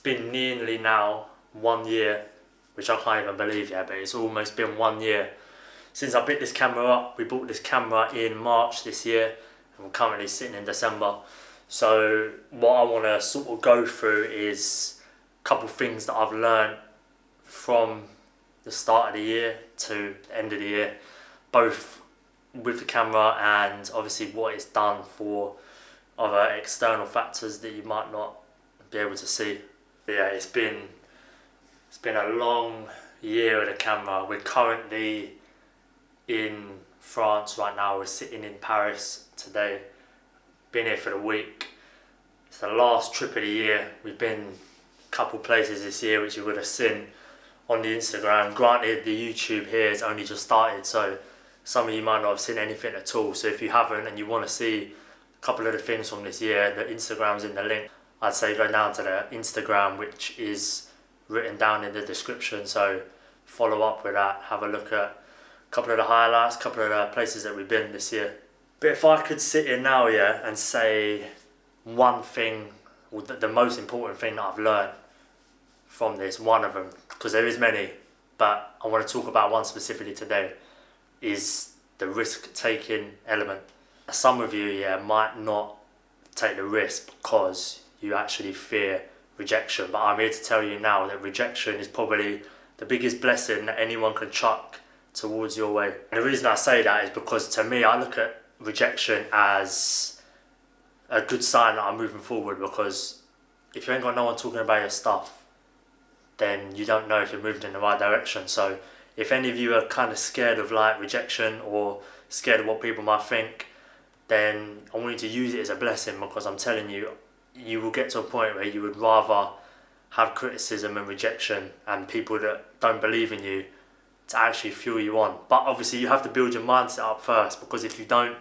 been nearly now 1 year, which I can't even believe yet, but it's almost been 1 year since I picked this camera up. We bought this camera in March this year, and we're currently sitting in December. So what I want to sort of go through is a couple things that I've learned from the start of the year to the end of the year, both with the camera and obviously what it's done for other external factors that you might not be able to see. But yeah, it's been a long year with the camera. We're currently in France right now. We're sitting in Paris today. Been here for the week. It's the last trip of the year. We've been a couple places this year which you would have seen on the Instagram. Granted, the YouTube here has only just started, so some of you might not have seen anything at all. So if you haven't and you want to see a couple of the things from this year, the Instagram's in the link. I'd say go down to the Instagram, which is written down in the description, so follow up with that. Have a look at a couple of the highlights, a couple of the places that we've been this year. But if I could sit here now, yeah, and say one thing, or the most important thing that I've learned from this, one of them, because there is many, but I want to talk about one specifically today, is the risk-taking element. Some of you, yeah, might not take the risk because you actually fear rejection, but I'm here to tell you now that rejection is probably the biggest blessing that anyone can chuck towards your way. And the reason I say that is because to me, I look at rejection as a good sign that I'm moving forward, because if you ain't got no one talking about your stuff, then you don't know if you're moving in the right direction. So if any of you are kind of scared of like rejection or scared of what people might think, then I want you to use it as a blessing, because I'm telling you, you will get to a point where you would rather have criticism and rejection and people that don't believe in you to actually fuel you on. But obviously you have to build your mindset up first, because if you don't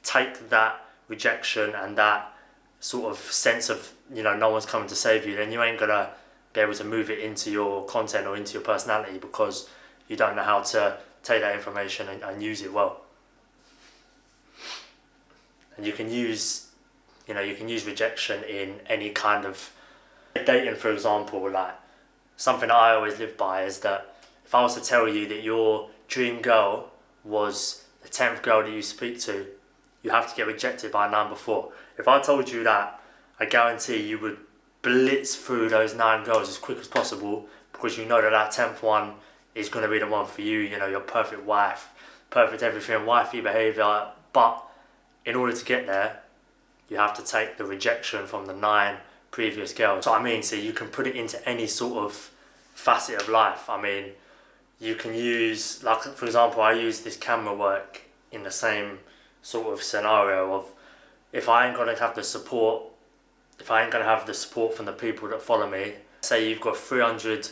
take that rejection and that sort of sense of, you know, no one's coming to save you, then you ain't gonna be able to move it into your content or into your personality, because you don't know how to take that information and use it well. And you can use rejection in any kind of dating, for example. Like, something that I always live by is that if I was to tell you that your dream girl was the 10th girl that you speak to, you have to get rejected by 9 before. If I told you that, I guarantee you would blitz through those 9 girls as quick as possible, because you know that 10th one is going to be the one for you. You know, your perfect wife, perfect everything, wifey behaviour. But in order to get there, you have to take the rejection from the 9 previous girls. So I mean, so you can put it into any sort of facet of life. I mean, you can use, like, for example, I use this camera work in the same sort of scenario of, if I ain't gonna have the support, from the people that follow me, say you've got 300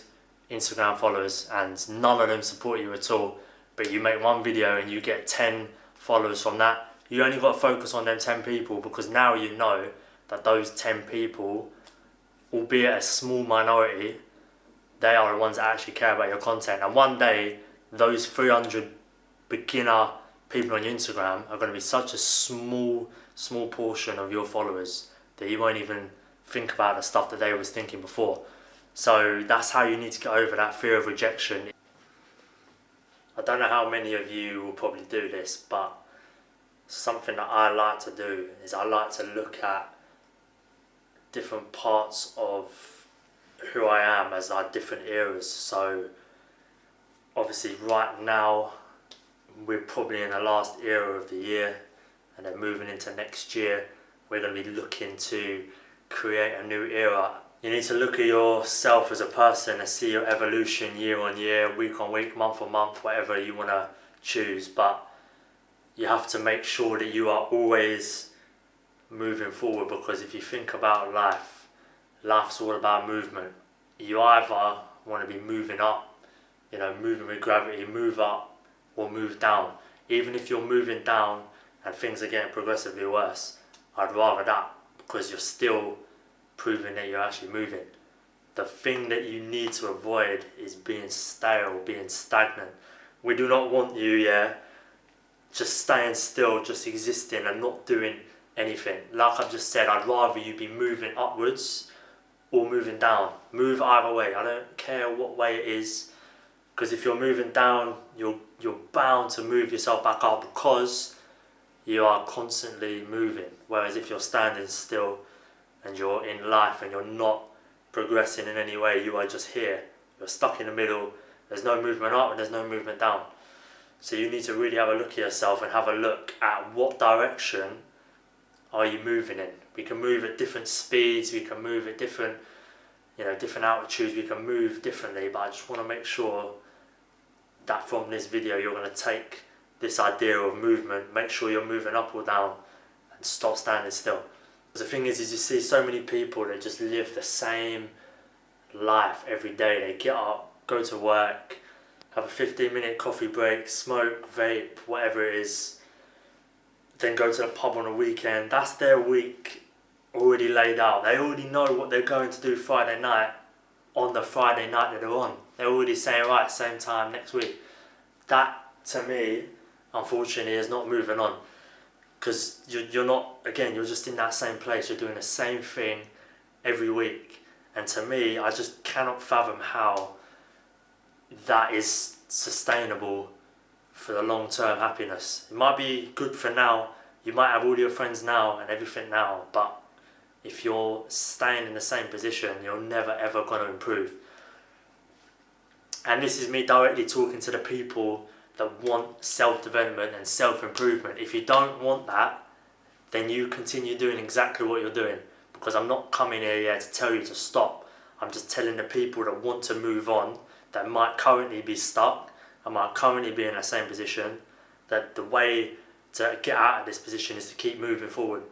Instagram followers and none of them support you at all, but you make one video and you get 10 followers from that, you only got to focus on them 10 people, because now you know that those 10 people, albeit a small minority, they are the ones that actually care about your content. And one day, those 300 beginner people on your Instagram are going to be such a small portion of your followers that you won't even think about the stuff that they was thinking before. So that's how you need to get over that fear of rejection. I don't know how many of you will probably do this, but something that I like to do is I like to look at different parts of who I am as like different eras. So obviously right now we're probably in the last era of the year, and then moving into next year we're going to be looking to create a new era. You need to look at yourself as a person and see your evolution year on year, week on week, month on month, whatever you want to choose. But you have to make sure that you are always moving forward, because if you think about life's all about movement. You either want to be moving up, you know, moving with gravity, move up, or move down. Even if you're moving down and things are getting progressively worse, I'd rather that, because you're still proving that you're actually moving. The thing that you need to avoid is being stale, being stagnant. We do not want you, just staying still, just existing and not doing anything. Like I've just said, I'd rather you be moving upwards or moving down. Move either way. I don't care what way it is, because if you're moving down, you're bound to move yourself back up because you are constantly moving. Whereas if you're standing still and you're in life and you're not progressing in any way, you are just here. You're stuck in the middle. There's no movement up and there's no movement down. So you need to really have a look at yourself and have a look at what direction are you moving in. We can move at different speeds, we can move at different altitudes, we can move differently, but I just want to make sure that from this video you're going to take this idea of movement, make sure you're moving up or down and stop standing still. The thing is you see so many people that just live the same life every day. They get up, go to work, have a 15-minute coffee break, smoke, vape, whatever it is, then go to the pub on a weekend. That's their week already laid out. They already know what they're going to do Friday night on the Friday night that they're on. They're already saying, right, same time next week. That, to me, unfortunately, is not moving on. Because you're not, again, you're just in that same place. You're doing the same thing every week. And to me, I just cannot fathom how that is sustainable for the long-term happiness. It might be good for now. You might have all your friends now and everything now. But if you're staying in the same position, you're never, ever going to improve. And this is me directly talking to the people that want self-development and self-improvement. If you don't want that, then you continue doing exactly what you're doing, because I'm not coming here to tell you to stop. I'm just telling the people that want to move on, that might currently be stuck and might currently be in the same position, that the way to get out of this position is to keep moving forward.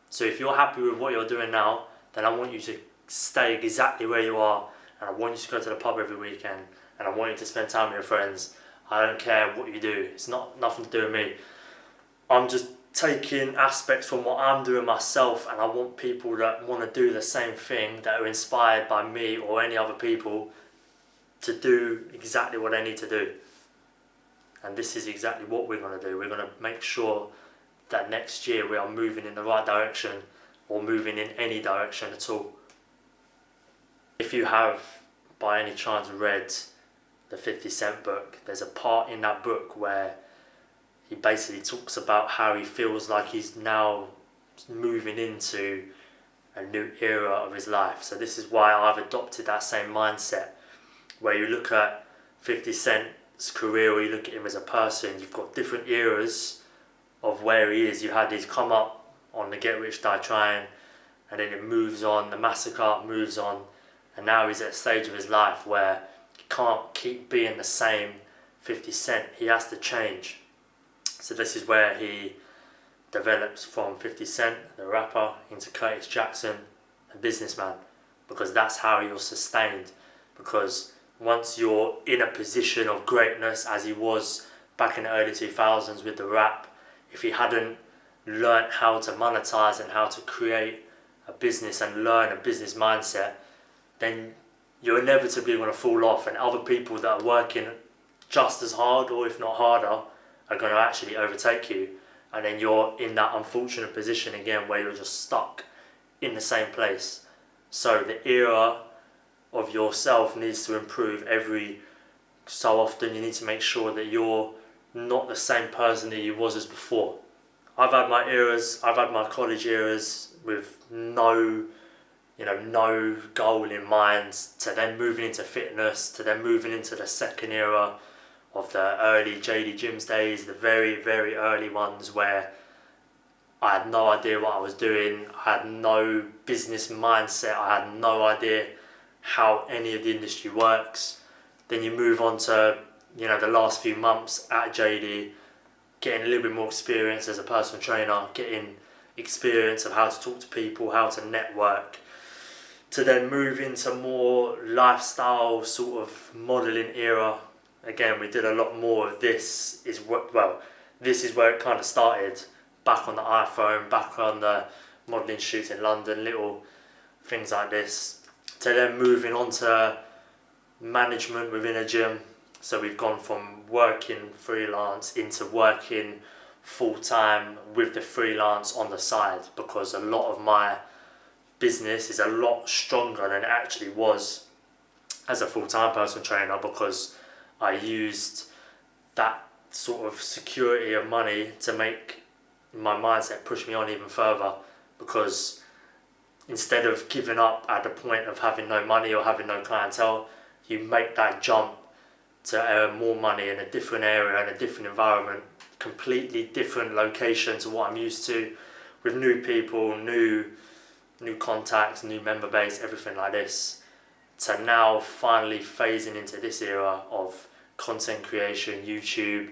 So if you're happy with what you're doing now, then I want you to stay exactly where you are, and I want you to go to the pub every weekend, and I want you to spend time with your friends. I don't care what you do. It's nothing to do with me. I'm just taking aspects from what I'm doing myself, and I want people that want to do the same thing, that are inspired by me or any other people, to do exactly what they need to do. And this is exactly what we're going to do. We're going to make sure that next year we are moving in the right direction, or moving in any direction at all. If you have by any chance read the 50 Cent book, there's a part in that book where he basically talks about how he feels like he's now moving into a new era of his life. So this is why I've adopted that same mindset, where you look at 50 Cent's career, or you look at him as a person, you've got different eras of where he is. You had his come up on the Get Rich Die Trying, and then it moves on, the Massacre moves on, and now he's at a stage of his life where he can't keep being the same 50 Cent. He has to change. So this is where he develops from 50 Cent, the rapper, into Curtis Jackson, a businessman, because that's how you're sustained. Because once you're in a position of greatness, as he was back in the early 2000s with the rap, if he hadn't learnt how to monetize and how to create a business and learn a business mindset, then you're inevitably going to fall off, and other people that are working just as hard, or if not harder, are going to actually overtake you. And then you're in that unfortunate position again where you're just stuck in the same place. So the era of yourself needs to improve every so often. You need to make sure that you're not the same person that you was as before. I've had my eras, I've had my college eras with no goal in mind, to then moving into fitness, to then moving into the second era of the early JD Gyms days, the very, very early ones where I had no idea what I was doing, I had no business mindset, I had no idea how any of the industry works. Then you move on to, the last few months at JD, getting a little bit more experience as a personal trainer, getting experience of how to talk to people, how to network, to then move into more lifestyle sort of modelling era. Again, we did a lot more of this. This is where it kind of started, back on the iPhone, back on the modelling shoots in London, little things like this, to then moving on to management within a gym. So we've gone from working freelance into working full-time with the freelance on the side, because a lot of my business is a lot stronger than it actually was as a full-time personal trainer, because I used that sort of security of money to make my mindset push me on even further. Because instead of giving up at the point of having no money or having no clientele, you make that jump to earn more money in a different area, in a different environment, completely different location to what I'm used to, with new people, new contacts, new member base, everything like this, to now finally phasing into this era of content creation, YouTube,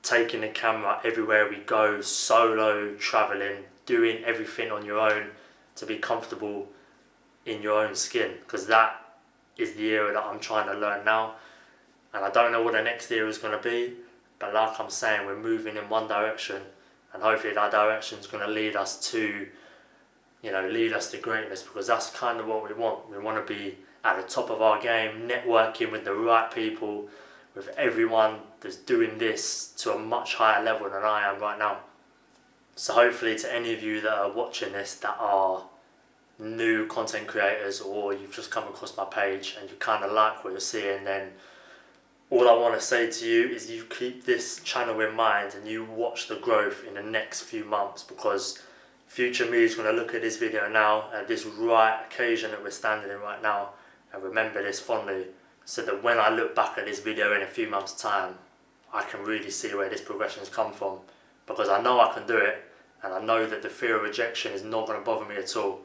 taking the camera everywhere we go, solo, traveling, doing everything on your own to be comfortable in your own skin, because that is the era that I'm trying to learn now. And I don't know what the next era is going to be, but like I'm saying, we're moving in one direction, and hopefully that direction is going to lead us to, lead us to greatness, because that's kind of what we want. We want to be at the top of our game, networking with the right people, with everyone that's doing this to a much higher level than I am right now. So hopefully, to any of you that are watching this that are new content creators, or you've just come across my page and you kind of like what you're seeing, then all I want to say to you is you keep this channel in mind and you watch the growth in the next few months, because future me is going to look at this video now, at this right occasion that we're standing in right now, and remember this fondly, so that when I look back at this video in a few months' time, I can really see where this progression has come from, because I know I can do it, and I know that the fear of rejection is not going to bother me at all.